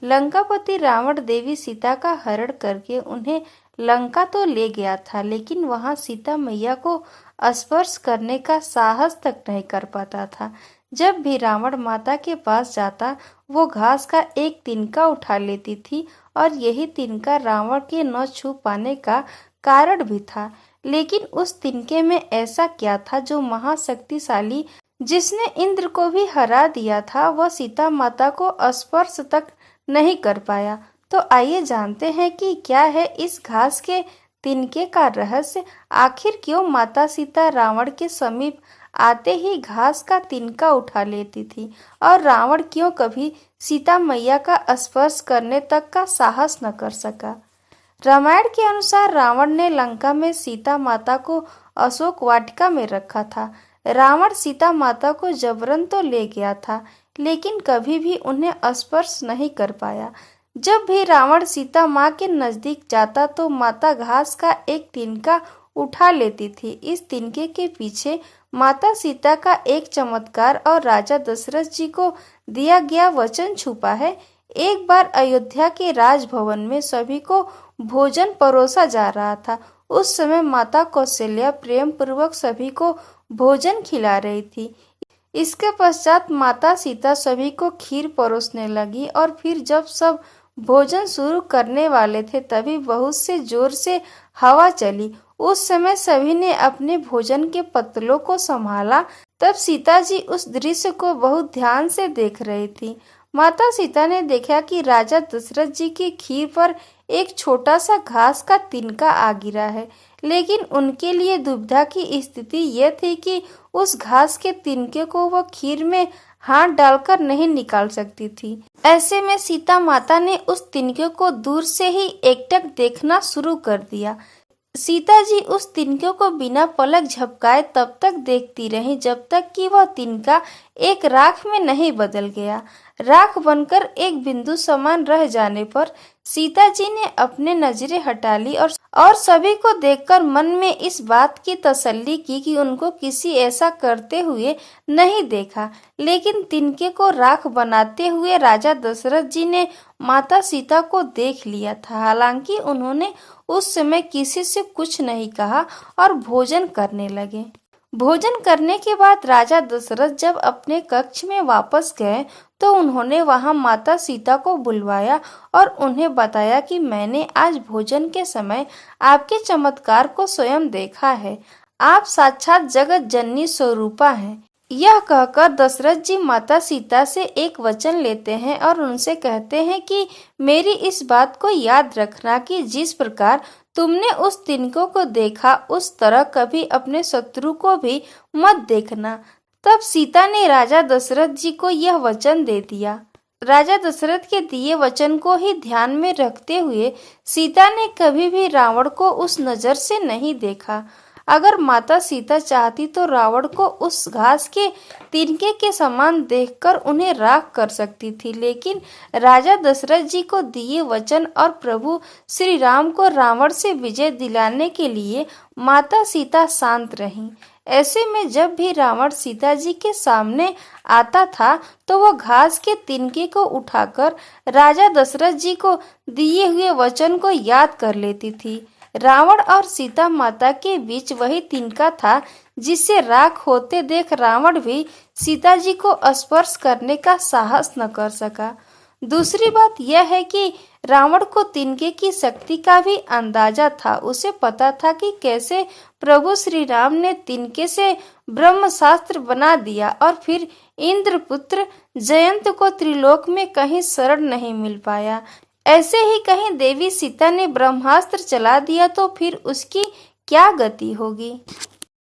लंकापति रावण देवी सीता का हरण करके उन्हें लंका तो ले गया था, लेकिन वहां सीता मैया को स्पर्श करने का साहस तक नहीं कर पाता था। जब भी रावण माता के पास जाता, वो घास का एक तिनका उठा लेती थी और यही तिनका रावण के न छू पाने का कारण भी था। लेकिन उस तिनके में ऐसा क्या था जो महाशक्तिशाली, जिसने इंद्र को भी हरा दिया था, वह सीता माता को स्पर्श तक नहीं कर पाया। तो आइए जानते हैं कि क्या है इस घास के तिनके का रहस्य। आखिर क्यों माता सीता रावण के समीप आते ही घास का तिनका उठा लेती थी और रावण क्यों कभी सीता मैया का स्पर्श करने तक का साहस न कर सका। रामायण के अनुसार रावण ने लंका में सीता माता को अशोक वाटिका में रखा था। रावण सीता माता को जबरन तो ले गया था, लेकिन कभी भी उन्हें स्पर्श नहीं कर पाया। जब भी रावण सीता माँ के नजदीक जाता तो माता घास का एक तिनका उठा लेती थी। इस तिनके के पीछे माता सीता का एक चमत्कार और राजा दशरथ जी को दिया गया वचन छुपा है। एक बार अयोध्या के राजभवन में सभी को भोजन परोसा जा रहा था। उस समय माता कौशल्या प्रेम पूर्वक सभी को भोजन खिला रही थी। इसके पश्चात माता सीता सभी को खीर परोसने लगी और फिर जब सब भोजन शुरू करने वाले थे तभी बहुत से जोर से हवा चली। उस समय सभी ने अपने भोजन के पत्तलों को संभाला। तब सीता जी उस दृश्य को बहुत ध्यान से देख रही थी। माता सीता ने देखा कि राजा दशरथ जी की खीर पर एक छोटा सा घास का तिनका आ गिरा है, लेकिन उनके लिए दुविधा की स्थिति यह थी कि उस घास के तिनके को वह खीर में हाथ डालकर नहीं निकाल सकती थी। ऐसे में सीता माता ने उस तिनके को दूर से ही एकटक देखना शुरू कर दिया। सीता जी उस तिनके को बिना पलक झपकाए तब तक देखती रहीं जब तक कि वह तिनका एक राख में नहीं बदल गया। राख बनकर एक बिंदु समान रह जाने पर सीता जी ने अपने नजरें हटा ली और सभी को देखकर मन में इस बात की तसल्ली की कि उनको किसी ऐसा करते हुए नहीं देखा। लेकिन तिनके को राख बनाते हुए राजा दशरथ जी ने माता सीता को देख लिया था। हालांकि उन्होंने उस समय किसी से कुछ नहीं कहा और भोजन करने लगे। भोजन करने के बाद राजा दशरथ जब अपने कक्ष में वापस गए तो उन्होंने वहां माता सीता को बुलवाया और उन्हें बताया कि मैंने आज भोजन के समय आपके चमत्कार को स्वयं देखा है। आप साक्षात जगत जननी स्वरूपा हैं। यह कहकर दशरथ जी माता सीता से एक वचन लेते हैं और उनसे कहते हैं कि मेरी इस बात को याद रखना कि जिस प्रकार तुमने उस तिनकों को देखा उस तरह कभी अपने शत्रु को भी मत देखना। तब सीता ने राजा दशरथ जी को यह वचन दे दिया। राजा दशरथ के दिए वचन को ही ध्यान में रखते हुए सीता ने कभी भी रावण को उस नजर से नहीं देखा। अगर माता सीता चाहती तो रावण को उस घास के तिनके के समान देखकर उन्हें राख कर सकती थी, लेकिन राजा दशरथ जी को दिए वचन और प्रभु श्री राम को रावण से विजय दिलाने के लिए माता सीता शांत रहीं। ऐसे में जब भी रावण सीता जी के सामने आता था तो वह घास के तिनके को उठाकर राजा दशरथ जी को दिए हुए वचन को याद कर लेती थी। रावण और सीता माता के बीच वही तिनका था जिसे राख होते देख रावण भी सीता जी को स्पर्श करने का साहस न कर सका। दूसरी बात यह है कि रावण को तिनके की शक्ति का भी अंदाजा था। उसे पता था कि कैसे प्रभु श्री राम ने तिनके से ब्रह्मास्त्र बना दिया और फिर इंद्रपुत्र जयंत को त्रिलोक में कहीं शरण नहीं मिल पाया। ऐसे ही कहीं देवी सीता ने ब्रह्मास्त्र चला दिया तो फिर उसकी क्या गति होगी।